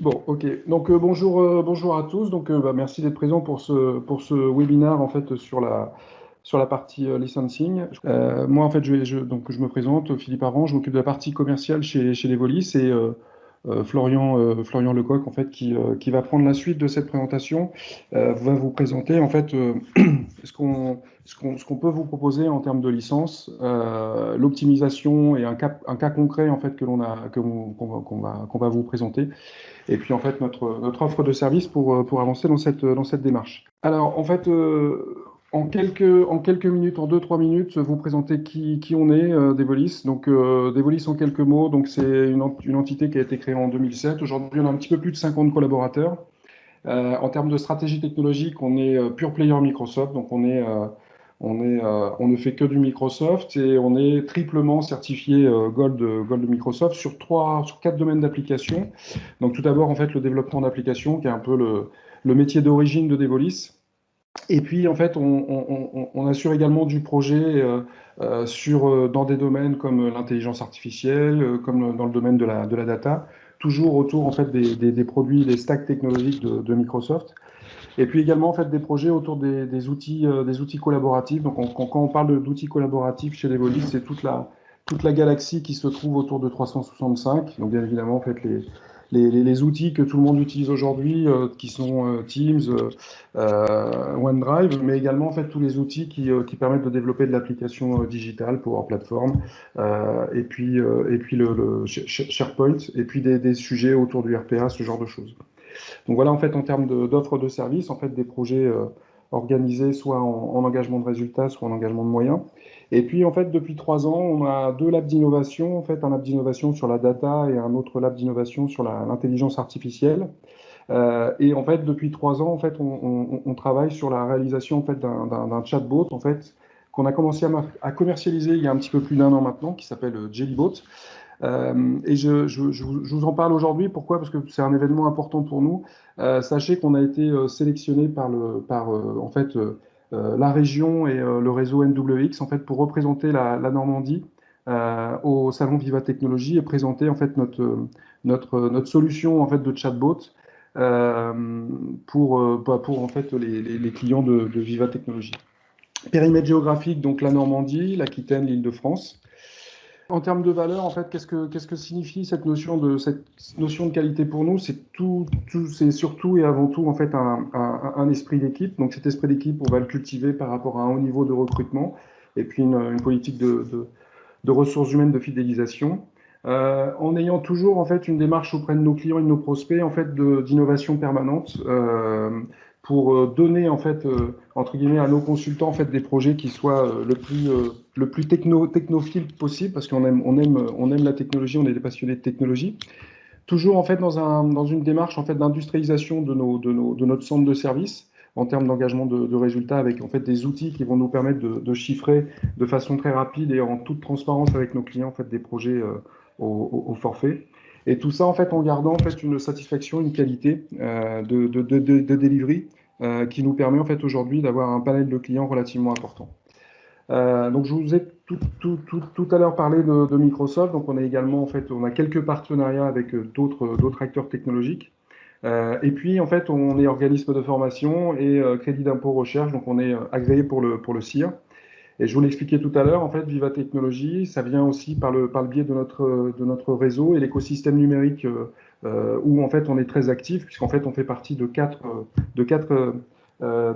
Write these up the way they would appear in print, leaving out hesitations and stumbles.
Bon, ok. Donc bonjour, bonjour à tous. Donc merci d'être présent pour ce webinaire en fait sur la partie licensing. Moi en fait donc je me présente Philippe Arran, je m'occupe de la partie commerciale chez Levolis et Florian Lecoq en fait qui va prendre la suite de cette présentation, va vous présenter en fait ce qu'on peut vous proposer en termes de licence, l'optimisation et un cas concret en fait que l'on a qu'on va vous présenter. Et puis en fait notre offre de service pour avancer dans cette démarche. Alors en fait, en quelques minutes, en 2-3 minutes, vous présenter qui on est, Devolis. Donc Devolis en quelques mots, donc c'est une entité qui a été créée en 2007. Aujourd'hui, on a un petit peu plus de 50 collaborateurs. En termes de stratégie technologique, on est pure player Microsoft, donc on ne fait que du Microsoft et on est triplement certifié Gold Microsoft sur 4 domaines d'application. Donc tout d'abord, en fait, le développement d'applications, qui est un peu le métier d'origine de Devolis. Et puis, en fait, on assure également du projet dans des domaines comme l'intelligence artificielle, comme dans le domaine de la data, toujours autour en fait des produits, des stacks technologiques de Microsoft. Et puis également en fait des projets autour des outils collaboratifs. Donc quand on parle d'outils collaboratifs chez Levolis, c'est toute la galaxie qui se trouve autour de 365. Donc bien évidemment en fait les outils que tout le monde utilise aujourd'hui, qui sont Teams, OneDrive, mais également en fait tous les outils qui permettent de développer de l'application digitale, Power Platform, et puis le SharePoint, et puis des sujets autour du RPA, ce genre de choses. Donc voilà, en fait, en termes d'offres de services, en fait, des projets organisés soit en engagement de résultats, soit en engagement de moyens. Et puis, en fait, depuis 3 ans, on a 2 labs d'innovation, en fait, un lab d'innovation sur la data et un autre lab d'innovation sur l'intelligence artificielle. Et en fait, depuis 3 ans, en fait, on travaille sur la réalisation en fait, d'un chatbot, en fait, qu'on a commencé à commercialiser il y a un petit peu plus d'1 an maintenant, qui s'appelle Jellybot. Et je vous en parle aujourd'hui. Pourquoi? Parce que c'est un événement important pour nous. Sachez qu'on a été sélectionné en fait, la région et le réseau NWX en fait, pour représenter la Normandie au salon Viva Technologie et présenter en fait, notre solution en fait, de chatbot pour en fait, les clients de Viva Technologie. Périmètre géographique, donc la Normandie, l'Aquitaine, l'Île-de-France. En termes de valeur, en fait, qu'est-ce que signifie cette notion de qualité pour nous? C'est surtout et avant tout en fait un esprit d'équipe. Donc cet esprit d'équipe, on va le cultiver par rapport à un haut niveau de recrutement et puis une politique de ressources humaines de fidélisation. En ayant toujours en fait une démarche auprès de nos clients et de nos prospects en fait d'innovation permanente pour donner en fait entre guillemets à nos consultants en fait des projets qui soient le plus technophile possible parce on aime la technologie, on est des passionnés de technologie. Toujours en fait dans une démarche en fait d'industrialisation de notre centre de service en termes d'engagement de résultats avec en fait des outils qui vont nous permettre de chiffrer de façon très rapide et en toute transparence avec nos clients en fait des projets au forfait. Et tout ça en fait en gardant en fait une satisfaction, une qualité de delivery qui nous permet en fait aujourd'hui d'avoir un panel de clients relativement important. Donc je vous ai tout à l'heure parlé de Microsoft. Donc on a également en fait on a quelques partenariats avec d'autres acteurs technologiques. Et puis en fait on est organisme de formation et crédit d'impôt recherche. Donc on est agréé pour le CIR. Et je vous l'expliquais tout à l'heure, en fait, Viva Technologies, ça vient aussi par le biais de notre réseau et l'écosystème numérique où en fait on est très actif, puisqu'en fait on fait partie de quatre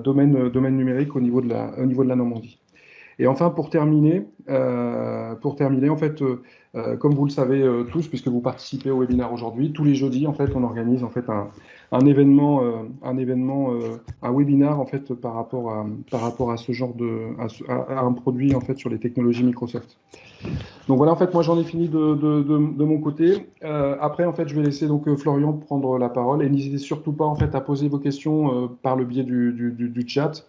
domaines numériques au niveau de la Normandie. Et enfin, pour terminer, en fait, comme vous le savez tous, puisque vous participez au webinaire aujourd'hui, tous les jeudis, en fait, on organise en fait un webinaire en fait par rapport à ce genre à un produit en fait sur les technologies Microsoft. Donc voilà, en fait, moi j'en ai fini de mon côté. Après, en fait, je vais laisser donc Florian prendre la parole et n'hésitez surtout pas en fait à poser vos questions par le biais du chat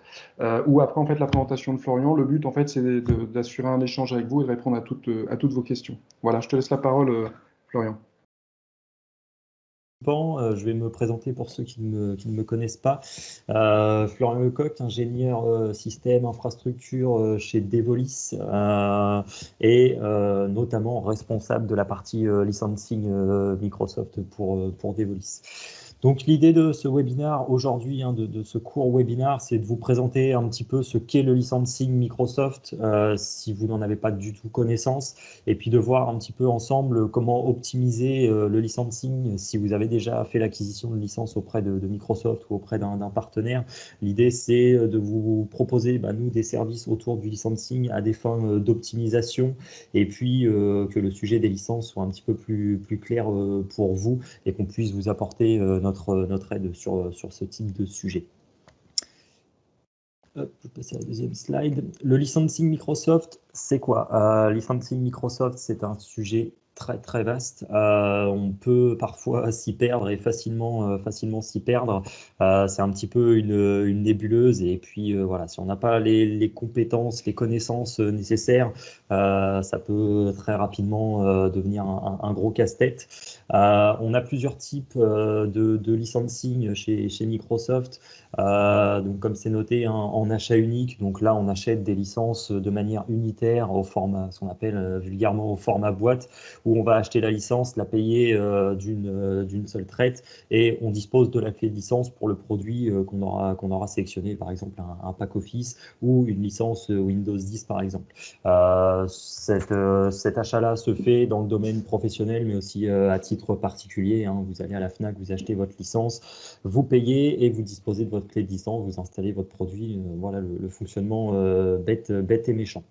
ou après en fait la présentation de Florian. Le but en fait, c'est d'assurer un échange avec vous et de répondre à toutes vos questions. Voilà, je te laisse la parole, Florian. Je vais me présenter pour ceux qui ne me connaissent pas. Florian Lecoq, ingénieur système infrastructure chez Devolis et notamment responsable de la partie licensing Microsoft pour Devolis. Donc l'idée de ce webinaire aujourd'hui, de ce court webinaire, c'est de vous présenter un petit peu ce qu'est le licensing Microsoft, si vous n'en avez pas du tout connaissance, et puis de voir un petit peu ensemble comment optimiser le licensing si vous avez déjà fait l'acquisition de licence auprès de Microsoft ou auprès d'un partenaire. L'idée, c'est de vous proposer, nous, des services autour du licensing à des fins d'optimisation, et puis que le sujet des licences soit un petit peu plus clair pour vous et qu'on puisse vous apporter notre aide sur ce type de sujet. Hop, je vais passer à la deuxième slide. Le licensing Microsoft, c'est quoi? Licensing Microsoft, c'est un sujet très vaste. On peut parfois s'y perdre et facilement s'y perdre. C'est un petit peu une nébuleuse, et puis voilà, si on n'a pas les compétences, les connaissances nécessaires, ça peut très rapidement devenir un gros casse-tête. On a plusieurs types de licensing chez Microsoft. Donc comme c'est noté en achat unique, donc là on achète des licences de manière unitaire au format, ce qu'on appelle vulgairement au format boîte, où on va acheter la licence, la payer d'une seule traite, et on dispose de la clé de licence pour le produit qu'on aura sélectionné, par exemple un pack Office ou une licence Windows 10 par exemple. Cet achat-là se fait dans le domaine professionnel, mais aussi à titre particulier. Vous allez à la Fnac, vous achetez votre licence, vous payez et vous disposez de votre clé de licence, vous installez votre produit. Voilà le fonctionnement bête et méchant.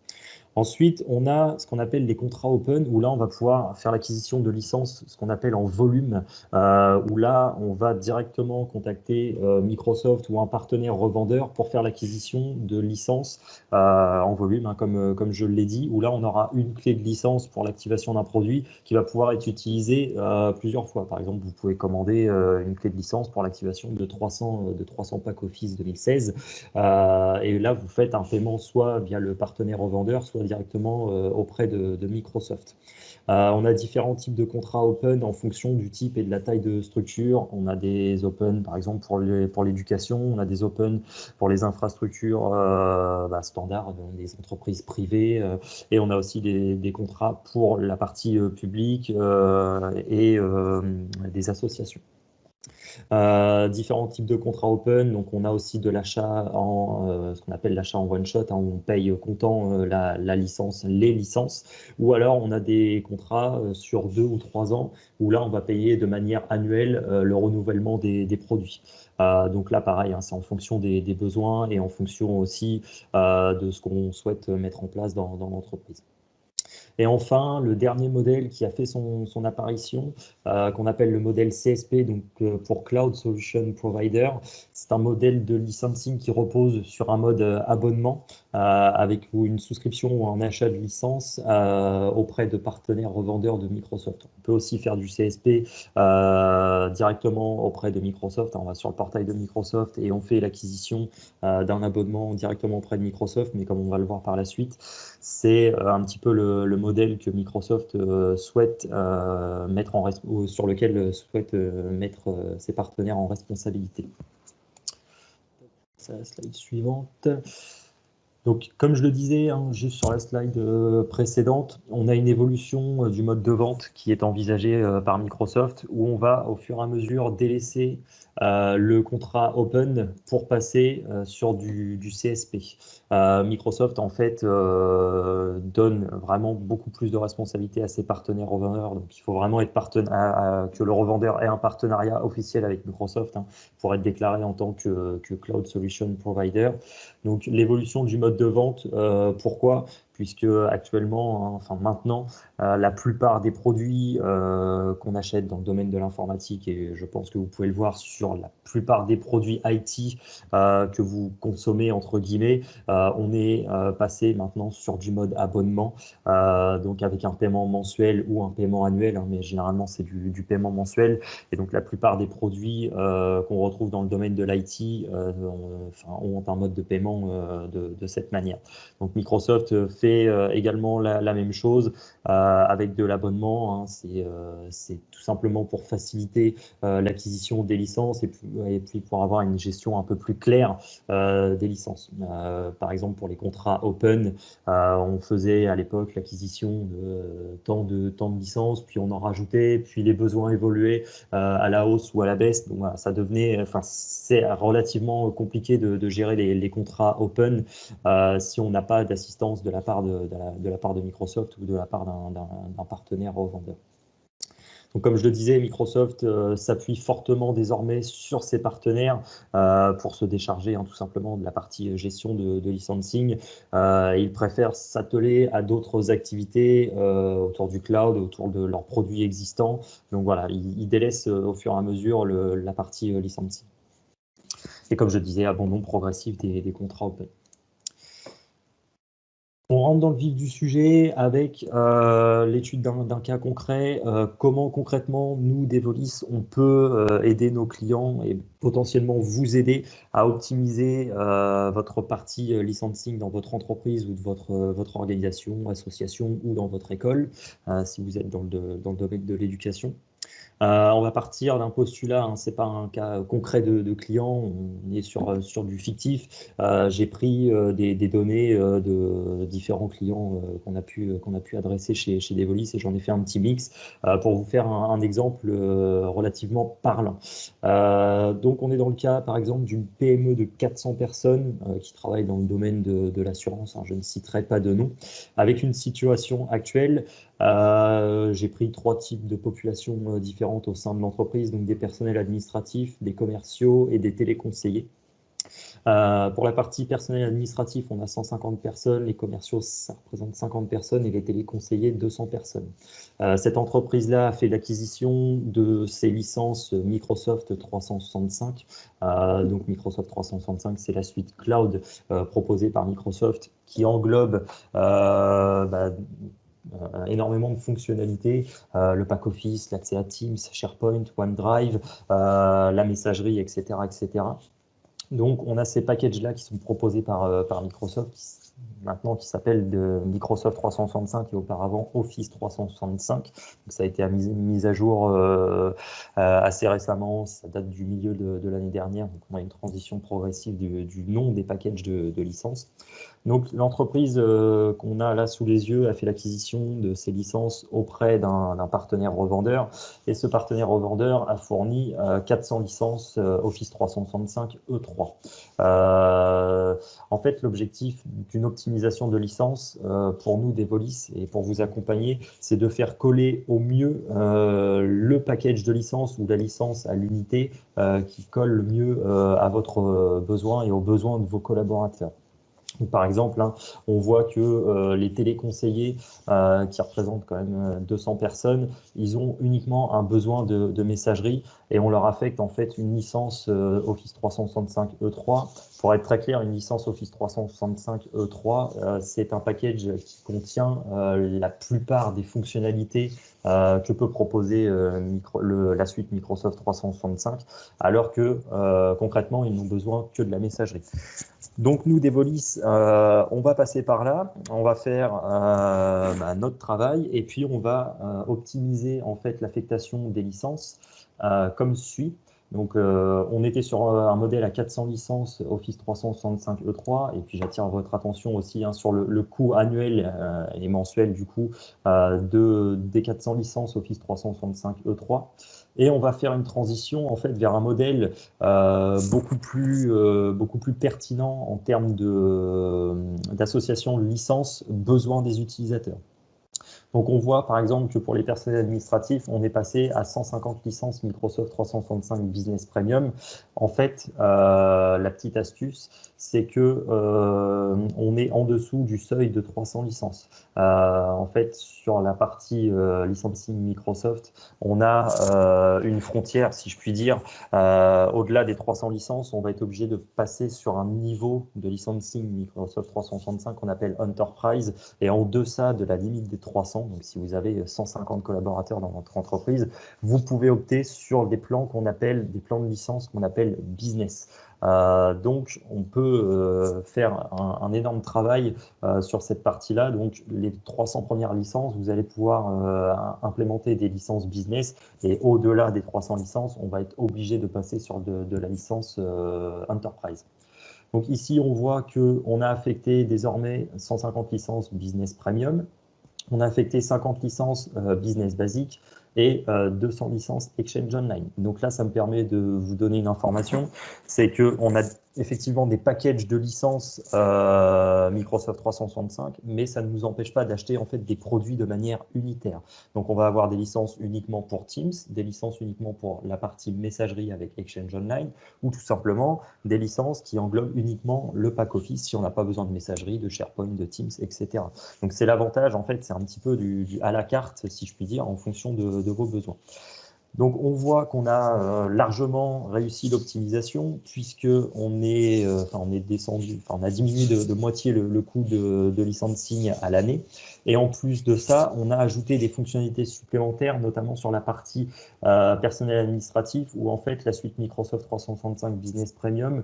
Ensuite, on a ce qu'on appelle les contrats open, où là, on va pouvoir faire l'acquisition de licences, ce qu'on appelle en volume, où là, on va directement contacter Microsoft ou un partenaire revendeur pour faire l'acquisition de licences en volume, comme je l'ai dit, où là, on aura une clé de licence pour l'activation d'un produit qui va pouvoir être utilisé plusieurs fois. Par exemple, vous pouvez commander une clé de licence pour l'activation de 300 packs Office 2016. Et là, vous faites un paiement soit via le partenaire revendeur, soit directement auprès de Microsoft. On a différents types de contrats open en fonction du type et de la taille de structure. On a des open, par exemple, pour l'éducation. On a des open pour les infrastructures standards, des entreprises privées. Et on a aussi des contrats pour la partie publique et des associations. Différents types de contrats open, donc on a aussi de l'achat ce qu'on appelle l'achat en one shot, où on paye comptant la licence, les licences, ou alors on a des contrats sur 2 ou 3 ans, où là on va payer de manière annuelle le renouvellement des produits. Donc là pareil, c'est en fonction des besoins et en fonction aussi de ce qu'on souhaite mettre en place dans l'entreprise. Et enfin, le dernier modèle qui a fait son apparition, qu'on appelle le modèle CSP, donc pour Cloud Solution Provider, c'est un modèle de licensing qui repose sur un mode abonnement avec une souscription ou un achat de licence auprès de partenaires revendeurs de Microsoft. On peut aussi faire du CSP directement auprès de Microsoft. On va sur le portail de Microsoft et on fait l'acquisition d'un abonnement directement auprès de Microsoft, mais comme on va le voir par la suite, c'est un petit peu le modèle que Microsoft souhaite sur lequel souhaite mettre ses partenaires en responsabilité. C'est la slide suivante. Donc, comme je le disais, juste sur la slide précédente, on a une évolution du mode de vente qui est envisagée par Microsoft, où on va au fur et à mesure délaisser le contrat open pour passer sur du CSP. Microsoft, en fait, donne vraiment beaucoup plus de responsabilités à ses partenaires revendeurs. Donc, il faut vraiment être que le revendeur ait un partenariat officiel avec Microsoft pour être déclaré en tant que Cloud Solution Provider. Donc, l'évolution du mode de vente, pourquoi? Puisque actuellement, maintenant, la plupart des produits qu'on achète dans le domaine de l'informatique, et je pense que vous pouvez le voir sur la plupart des produits IT que vous consommez, entre guillemets, on est passé maintenant sur du mode abonnement, donc avec un paiement mensuel ou un paiement annuel, mais généralement c'est du paiement mensuel. Et donc la plupart des produits qu'on retrouve dans le domaine de l'IT ont un mode de paiement de cette manière. Donc Microsoft fait fait également la même chose avec de l'abonnement. Hein. C'est tout simplement pour faciliter l'acquisition des licences et puis pour avoir une gestion un peu plus claire des licences. Par exemple, pour les contrats open, on faisait à l'époque l'acquisition de tant de licences, puis on en rajoutait, puis les besoins évoluaient à la hausse ou à la baisse. Donc voilà, ça devenait, enfin, c'est relativement compliqué de gérer les contrats open si on n'a pas d'assistance de la part de la part de Microsoft ou de la part d'un partenaire revendeur. Donc, comme je le disais, Microsoft s'appuie fortement désormais sur ses partenaires pour se décharger tout simplement de la partie gestion de licensing. Ils préfèrent s'atteler à d'autres activités autour du cloud, autour de leurs produits existants. Donc voilà, ils délaissent au fur et à mesure la partie licensing. Et comme je disais, abandon progressif des contrats open. On rentre dans le vif du sujet avec l'étude d'un cas concret. Comment concrètement, nous, Devolis, on peut aider nos clients et potentiellement vous aider à optimiser votre partie licensing dans votre entreprise ou de votre organisation, association ou dans votre école, si vous êtes dans le domaine de l'éducation. On va partir d'un postulat, hein, ce n'est pas un cas concret de client, on est sur du fictif. J'ai pris des données de différents clients qu'on a pu adresser chez Devolis et j'en ai fait un petit mix pour vous faire un exemple relativement parlant. Donc on est dans le cas par exemple d'une PME de 400 personnes qui travaille dans le domaine de l'assurance, hein, je ne citerai pas de nom, avec une situation actuelle. J'ai pris 3 types de populations différentes au sein de l'entreprise, donc des personnels administratifs, des commerciaux et des téléconseillers. Pour la partie personnel administratif, on a 150 personnes, les commerciaux, ça représente 50 personnes et les téléconseillers, 200 personnes. Cette entreprise-là a fait l'acquisition de ses licences Microsoft 365. Donc Microsoft 365, c'est la suite cloud proposée par Microsoft qui englobe énormément de fonctionnalités, le pack office, l'accès à Teams, SharePoint, OneDrive, la messagerie, etc., etc. Donc, on a ces packages-là qui sont proposés par Microsoft, maintenant qui s'appellent de Microsoft 365 et auparavant Office 365. Donc, ça a été mis à jour assez récemment, ça date du milieu de l'année dernière. Donc, on a une transition progressive du nom des packages de licences. Donc, l'entreprise qu'on a là sous les yeux a fait l'acquisition de ces licences auprès d'un partenaire revendeur. Et ce partenaire revendeur a fourni 400 licences Office 365 E3. En fait, l'objectif d'une optimisation de licences pour nous, Devolis, et pour vous accompagner, c'est de faire coller au mieux le package de licence ou la licence à l'unité qui colle le mieux à votre besoin et aux besoins de vos collaborateurs. Donc, par exemple, hein, on voit que les téléconseillers, qui représentent quand même 200 personnes, ils ont uniquement un besoin de messagerie et on leur affecte en fait une licence Office 365 E3. Pour être très clair, une licence Office 365 E3, c'est un package qui contient la plupart des fonctionnalités que peut proposer la suite Microsoft 365, alors que concrètement, ils n'ont besoin que de la messagerie. Donc nous, Devolis, on va passer par là, on va faire notre travail et puis on va optimiser en fait l'affectation des licences comme suit. Donc on était sur un modèle à 400 licences Office 365 E3 et puis j'attire votre attention aussi sur le coût annuel et mensuel du coup des 400 licences Office 365 E3. Et on va faire une transition en fait vers un modèle beaucoup plus pertinent en termes d'association de licences besoins des utilisateurs. Donc on voit par exemple que pour les personnels administratifs, on est passé à 150 licences Microsoft 365 Business Premium. En fait, la petite astuce, c'est que on est en dessous du seuil de 300 licences. En fait, sur la partie licensing Microsoft, on a une frontière, si je puis dire. Au-delà des 300 licences, on va être obligé de passer sur un niveau de licensing Microsoft 365 qu'on appelle Enterprise. Et en deçà de la limite des 300 intéressant. Donc, si vous avez 150 collaborateurs dans votre entreprise, vous pouvez opter sur des plans des plans de licence qu'on appelle business. Donc, on peut faire un énorme travail sur cette partie-là. Donc, les 300 premières licences, vous allez pouvoir implémenter des licences business. Et au-delà des 300 licences, on va être obligé de passer sur de la licence enterprise. Donc ici, on voit qu'on a affecté désormais 150 licences business premium. On a affecté 50 licences business basique et 200 licences Exchange Online. Donc là, ça me permet de vous donner une information, c'est qu'on a effectivement des packages de licences Microsoft 365, mais ça ne nous empêche pas d'acheter en fait des produits de manière unitaire. Donc on va avoir des licences uniquement pour Teams, des licences uniquement pour la partie messagerie avec Exchange Online, ou tout simplement des licences qui englobent uniquement le pack Office si on n'a pas besoin de messagerie, de SharePoint, de Teams, etc. Donc c'est l'avantage, en fait, c'est un petit peu du à la carte, si je puis dire, en fonction de vos besoins. Donc on voit qu'on a largement réussi l'optimisation puisque on est descendu, on a diminué de moitié le coût de licensing à l'année. Et en plus de ça, on a ajouté des fonctionnalités supplémentaires, notamment sur la partie personnel administratif, où en fait la suite Microsoft 365 Business Premium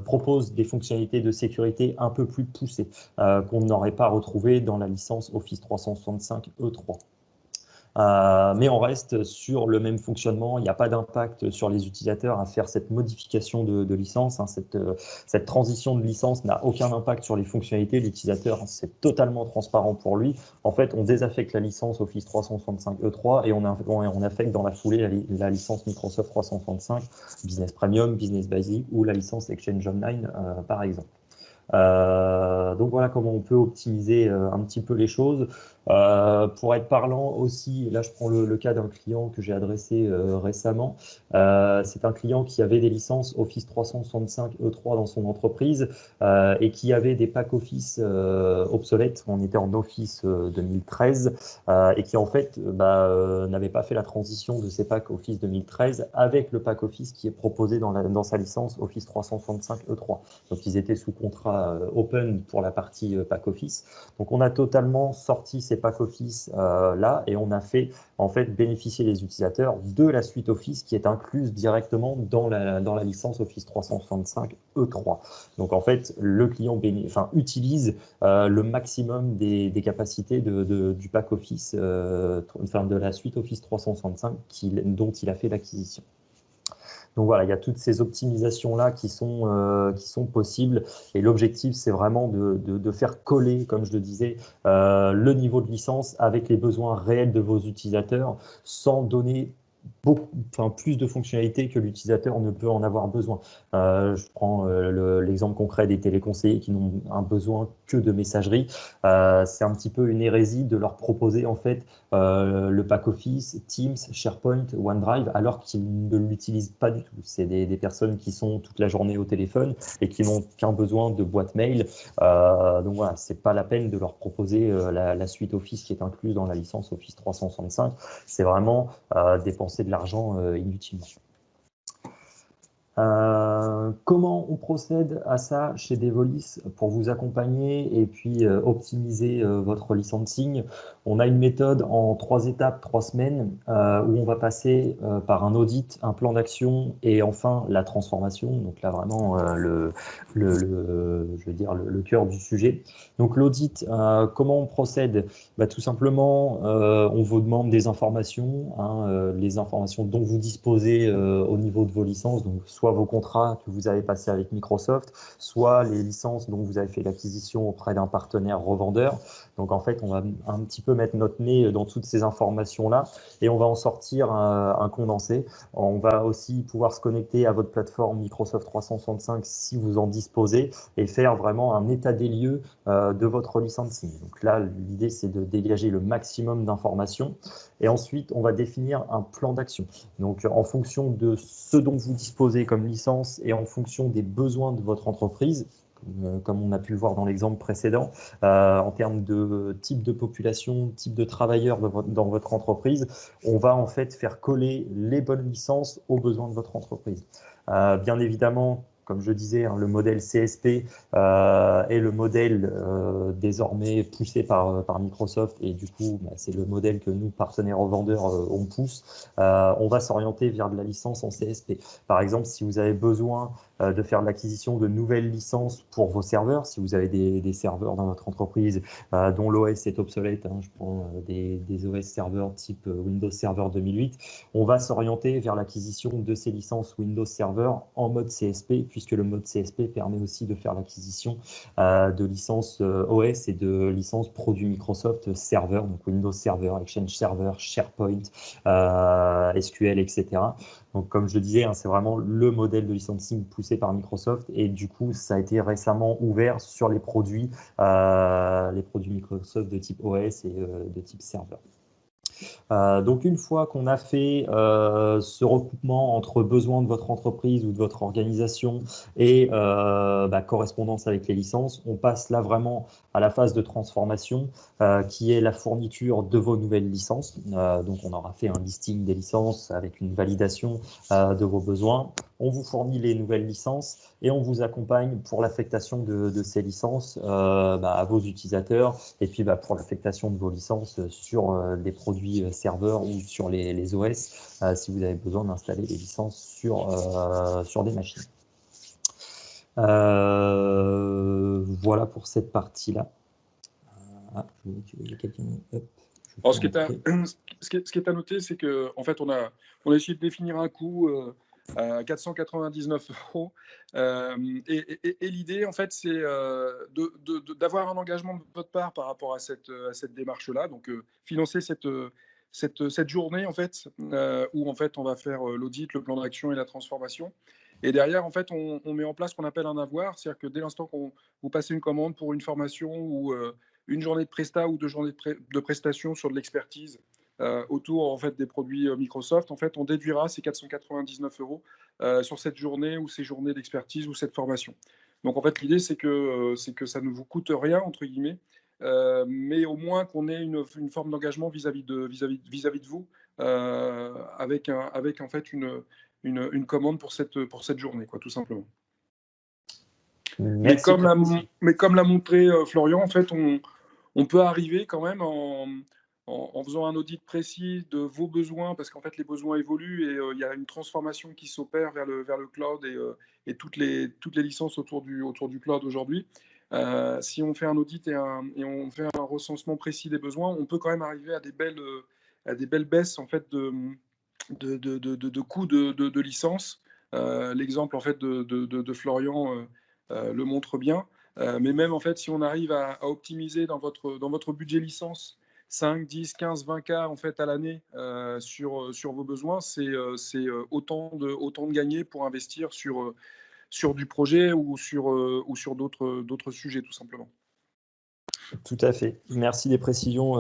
propose des fonctionnalités de sécurité un peu plus poussées qu'on n'aurait pas retrouvées dans la licence Office 365 E3. Mais on reste sur le même fonctionnement, il n'y a pas d'impact sur les utilisateurs à faire cette modification de licence, hein, cette transition de licence n'a aucun impact sur les fonctionnalités, l'utilisateur c'est totalement transparent pour lui. En fait, on désaffecte la licence Office 365 E3 et on affecte dans la foulée la licence Microsoft 365 Business Premium, Business Basic ou la licence Exchange Online par exemple. Donc voilà comment on peut optimiser un petit peu les choses. Pour être parlant aussi, là je prends le cas d'un client que j'ai adressé récemment. C'est un client qui avait des licences Office 365 E3 dans son entreprise et qui avait des packs Office obsolètes. On était en Office 2013 et qui en fait n'avait pas fait la transition de ces packs Office 2013 avec le pack Office qui est proposé dans sa licence Office 365 E3. Donc ils étaient sous contrat open pour la partie pack Office. Donc on a totalement sorti ces pack Office là et on a fait en fait bénéficier les utilisateurs de la suite Office qui est incluse directement dans la licence Office 365 E3. Donc en fait le client utilise le maximum des capacités du pack Office, de la suite Office 365 dont il a fait l'acquisition. Donc voilà, il y a toutes ces optimisations-là qui sont possibles. Et l'objectif, c'est vraiment de faire coller, comme je le disais, le niveau de licence avec les besoins réels de vos utilisateurs sans donner plus de fonctionnalités que l'utilisateur ne peut en avoir besoin. Je prends l'exemple concret des téléconseillers qui n'ont un besoin que de messagerie. C'est un petit peu une hérésie de leur proposer en fait le pack Office, Teams, SharePoint, OneDrive, alors qu'ils ne l'utilisent pas du tout. C'est des personnes qui sont toute la journée au téléphone et qui n'ont qu'un besoin de boîte mail. Donc voilà, c'est pas la peine de leur proposer la suite Office qui est incluse dans la licence Office 365. C'est vraiment dépenser de l'argent inutilement. Comment on procède à ça chez Devolis pour vous accompagner et puis optimiser votre licensing? On a une méthode en 3 étapes, 3 semaines, où on va passer par un audit, un plan d'action et enfin la transformation. Donc là vraiment je veux dire le cœur du sujet. Donc l'audit, comment on procède? Tout simplement, on vous demande des informations, hein, les informations dont vous disposez au niveau de vos licences, donc soit vos contrats que vous avez passés avec Microsoft, soit les licences dont vous avez fait l'acquisition auprès d'un partenaire revendeur. Donc en fait, on va un petit peu mettre notre nez dans toutes ces informations-là et on va en sortir un condensé. On va aussi pouvoir se connecter à votre plateforme Microsoft 365 si vous en disposez et faire vraiment un état des lieux de votre licensing. Donc là, l'idée, c'est de dégager le maximum d'informations et ensuite, on va définir un plan d'action. Donc en fonction de ce dont vous disposez comme licence et en fonction des besoins de votre entreprise, comme on a pu le voir dans l'exemple précédent, en termes de type de population, type de travailleurs dans votre entreprise, on va en fait faire coller les bonnes licences aux besoins de votre entreprise. Bien évidemment, comme je disais, hein, le modèle CSP est le modèle désormais poussé par Microsoft, et du coup, bah, c'est le modèle que nous, partenaires revendeurs, on pousse. On va s'orienter vers de la licence en CSP. Par exemple, si vous avez besoin de faire de l'acquisition de nouvelles licences pour vos serveurs, si vous avez des serveurs dans votre entreprise dont l'OS est obsolète, hein, je prends des OS serveurs type Windows Server 2008, on va s'orienter vers l'acquisition de ces licences Windows Server en mode CSP, puisque le mode CSP permet aussi de faire l'acquisition de licences OS et de licences produits Microsoft Server, donc Windows Server, Exchange Server, SharePoint, SQL, etc. Donc, comme je le disais, hein, c'est vraiment le modèle de licensing poussé par Microsoft, et du coup, ça a été récemment ouvert sur les produits Microsoft de type OS et de type serveur. Donc, une fois qu'on a fait ce recoupement entre besoins de votre entreprise ou de votre organisation et correspondance avec les licences, on passe là vraiment à la phase de transformation qui est la fourniture de vos nouvelles licences. Donc, on aura fait un listing des licences avec une validation de vos besoins. On vous fournit les nouvelles licences et on vous accompagne pour l'affectation de ces licences à vos utilisateurs, et puis pour l'affectation de vos licences sur des produits serveurs ou sur les OS si vous avez besoin d'installer des licences sur des machines. Voilà pour cette partie-là. Je vois qu'il y a quelqu'un. Alors, ce qui est à noter, c'est qu'en fait, on a essayé de définir un coût à 499 €. Et l'idée, en fait, c'est d'avoir un engagement de votre part par rapport à cette démarche-là. Donc, financer cette journée, en fait, où en fait, on va faire l'audit, le plan d'action et la transformation. Et derrière, en fait, on met en place ce qu'on appelle un avoir. C'est-à-dire que dès l'instant qu'on vous passez une commande pour une formation ou une journée de prestat ou 2 journées de prestation sur de l'expertise autour en fait, des produits Microsoft, en fait, on déduira ces 499 € sur cette journée ou ces journées d'expertise ou cette formation. Donc, en fait, l'idée, c'est que ça ne vous coûte rien, entre guillemets, mais au moins qu'on ait une forme d'engagement vis-à-vis de vous, avec en fait une commande pour cette journée, quoi, tout simplement. Mais comme l'a montré Florian, en fait, on peut arriver quand même en faisant un audit précis de vos besoins, parce qu'en fait, les besoins évoluent et il y a une transformation qui s'opère vers le cloud et toutes les licences autour du cloud aujourd'hui. Si on fait un audit et on fait un recensement précis des besoins, on peut quand même arriver à des belles baisses en fait, de coûts de licence. L'exemple en fait, de Florian le montre bien. Mais même en fait, si on arrive à optimiser dans votre budget licence 5, 10, 15, 20 cas en fait, à l'année sur vos besoins, c'est autant de gagner pour investir sur du projet ou sur d'autres sujets, tout simplement. Tout à fait. Merci des précisions,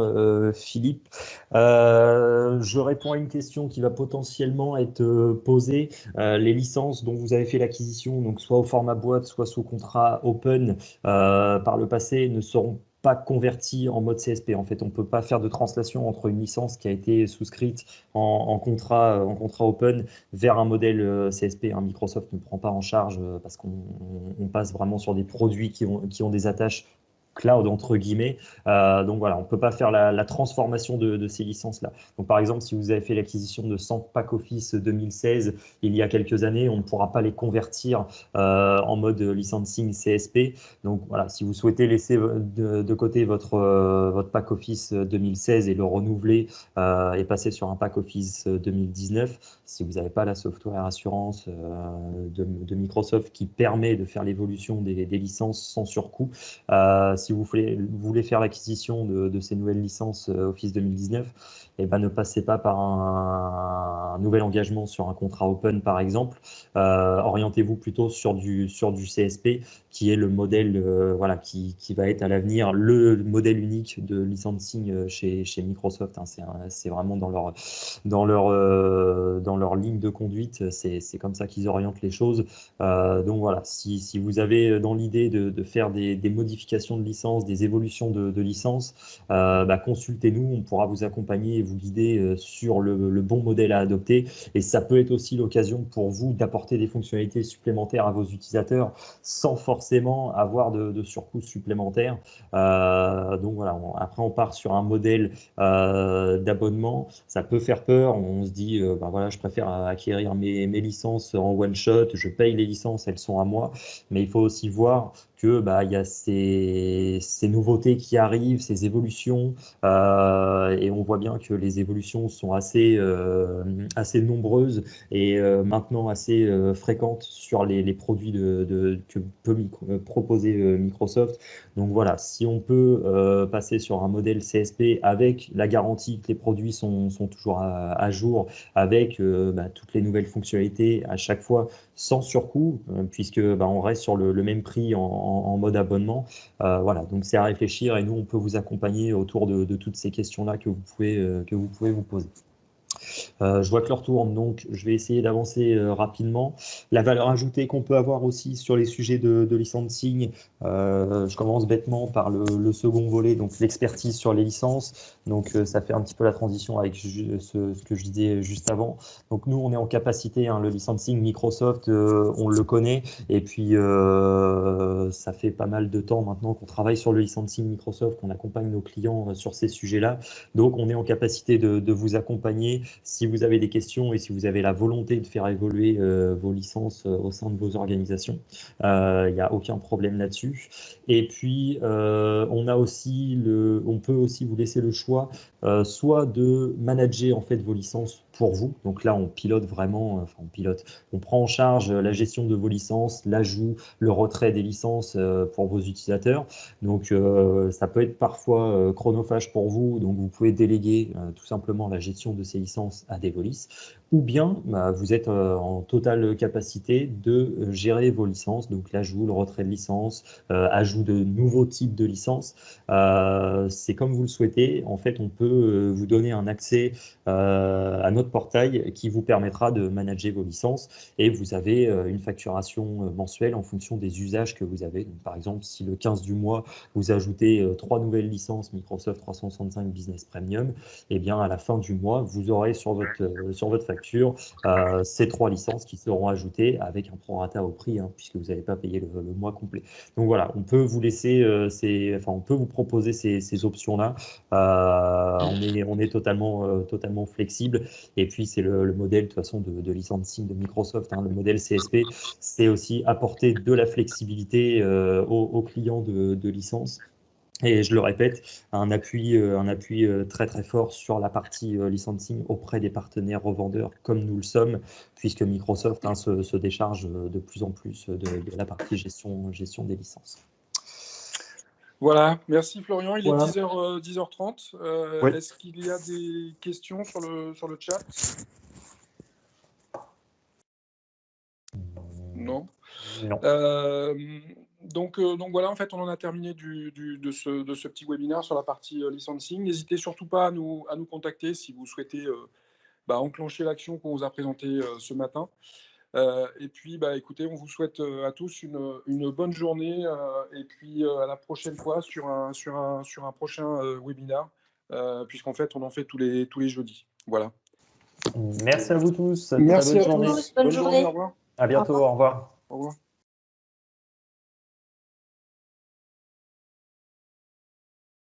Philippe. Je réponds à une question qui va potentiellement être posée. Les licences dont vous avez fait l'acquisition, donc soit au format boîte, soit sous contrat open par le passé, ne seront pas converties en mode CSP. En fait, on ne peut pas faire de translation entre une licence qui a été souscrite en contrat open vers un modèle CSP. Microsoft ne prend pas en charge parce qu'on passe vraiment sur des produits qui ont des attaches cloud entre guillemets. Donc voilà, on ne peut pas faire la transformation de ces licences-là. Donc par exemple, si vous avez fait l'acquisition de 100 Pack Office 2016 il y a quelques années, on ne pourra pas les convertir en mode licensing CSP. Donc voilà, si vous souhaitez laisser de côté votre Pack Office 2016 et le renouveler et passer sur un Pack Office 2019, si vous n'avez pas la software assurance de Microsoft qui permet de faire l'évolution des licences sans surcoût, si vous voulez faire l'acquisition de ces nouvelles licences Office 2019, ne passez pas par un nouvel engagement sur un contrat open, par exemple. Orientez-vous plutôt sur du CSP, qui est le modèle qui va être à l'avenir le modèle unique de licensing chez Microsoft. C'est vraiment dans leur ligne de conduite, c'est comme ça qu'ils orientent les choses. Donc voilà, si vous avez dans l'idée de faire des modifications de licence, des évolutions de licence, consultez-nous, on pourra vous accompagner et vous guider sur le bon modèle à adopter. Et ça peut être aussi l'occasion pour vous d'apporter des fonctionnalités supplémentaires à vos utilisateurs sans forcément avoir de surcoûts supplémentaires. Donc voilà, après on part sur un modèle d'abonnement. Ça peut faire peur, on se dit voilà, je préfère acquérir mes licences en one shot, je paye les licences, elles sont à moi, mais il faut aussi voir que il y a ces nouveautés qui arrivent, ces évolutions, et on voit bien que les évolutions sont assez nombreuses et maintenant assez fréquentes sur les produits que peut proposer Microsoft. Donc voilà, si on peut passer sur un modèle CSP avec la garantie que les produits sont toujours à jour, avec toutes les nouvelles fonctionnalités à chaque fois sans surcoût, puisque on reste sur le même prix en mode abonnement. Voilà, donc c'est à réfléchir et nous, on peut vous accompagner autour de toutes ces questions-là que vous pouvez vous poser. Je vois que l'heure tourne, donc je vais essayer d'avancer rapidement. La valeur ajoutée qu'on peut avoir aussi sur les sujets de licensing, je commence bêtement par le second volet, donc l'expertise sur les licences. Donc ça fait un petit peu la transition avec ce que je disais juste avant. Donc nous, on est en capacité, le licensing Microsoft, on le connaît, et puis ça fait pas mal de temps maintenant qu'on travaille sur le licensing Microsoft, qu'on accompagne nos clients sur ces sujets-là. Donc on est en capacité de vous accompagner si vous avez des questions et si vous avez la volonté de faire évoluer vos licences au sein de vos organisations. Il n'y a aucun problème là-dessus. Et puis, on peut aussi vous laisser le choix soit de manager en fait vos licences pour vous. Donc là, on pilote vraiment, on prend en charge la gestion de vos licences, l'ajout, le retrait des licences pour vos utilisateurs. Donc ça peut être parfois chronophage pour vous, donc vous pouvez déléguer tout simplement la gestion de ces licences à Devolis, ou bien vous êtes en totale capacité de gérer vos licences, donc l'ajout, le retrait de licences, ajout de nouveaux types de licences. C'est comme vous le souhaitez. En fait, on peut vous donner un accès à notre portail qui vous permettra de manager vos licences, et vous avez une facturation mensuelle en fonction des usages que vous avez. Donc, par exemple, si le 15 du mois, vous ajoutez 3 nouvelles licences Microsoft 365 Business Premium, et bien à la fin du mois, vous aurez sur votre facture ces 3 licences qui seront ajoutées avec un prorata au prix, puisque vous n'avez pas payé le mois complet. Donc voilà, on peut vous laisser on peut vous proposer ces options-là. On est totalement flexible. Et puis c'est le modèle de toute façon de licensing de Microsoft, le modèle CSP, c'est aussi apporter de la flexibilité aux clients de licence. Et je le répète, un appui très très fort sur la partie licensing auprès des partenaires revendeurs comme nous le sommes, puisque Microsoft se décharge de plus en plus de la partie gestion des licences. Voilà, merci Florian, il est Voilà. 10h30. Oui. Est-ce qu'il y a des questions sur le chat? Non. Non. Donc voilà, en fait, on en a terminé de ce petit webinaire sur la partie licensing. N'hésitez surtout pas à nous contacter si vous souhaitez enclencher l'action qu'on vous a présentée ce matin. Et puis, écoutez, on vous souhaite à tous une bonne journée et puis à la prochaine fois sur un prochain webinaire, puisqu'en fait, on en fait tous les jeudis. Voilà. Merci à vous tous. Merci Très bonne à journée. tous. Bonne journée. Au revoir. À bientôt. Au revoir. Au revoir.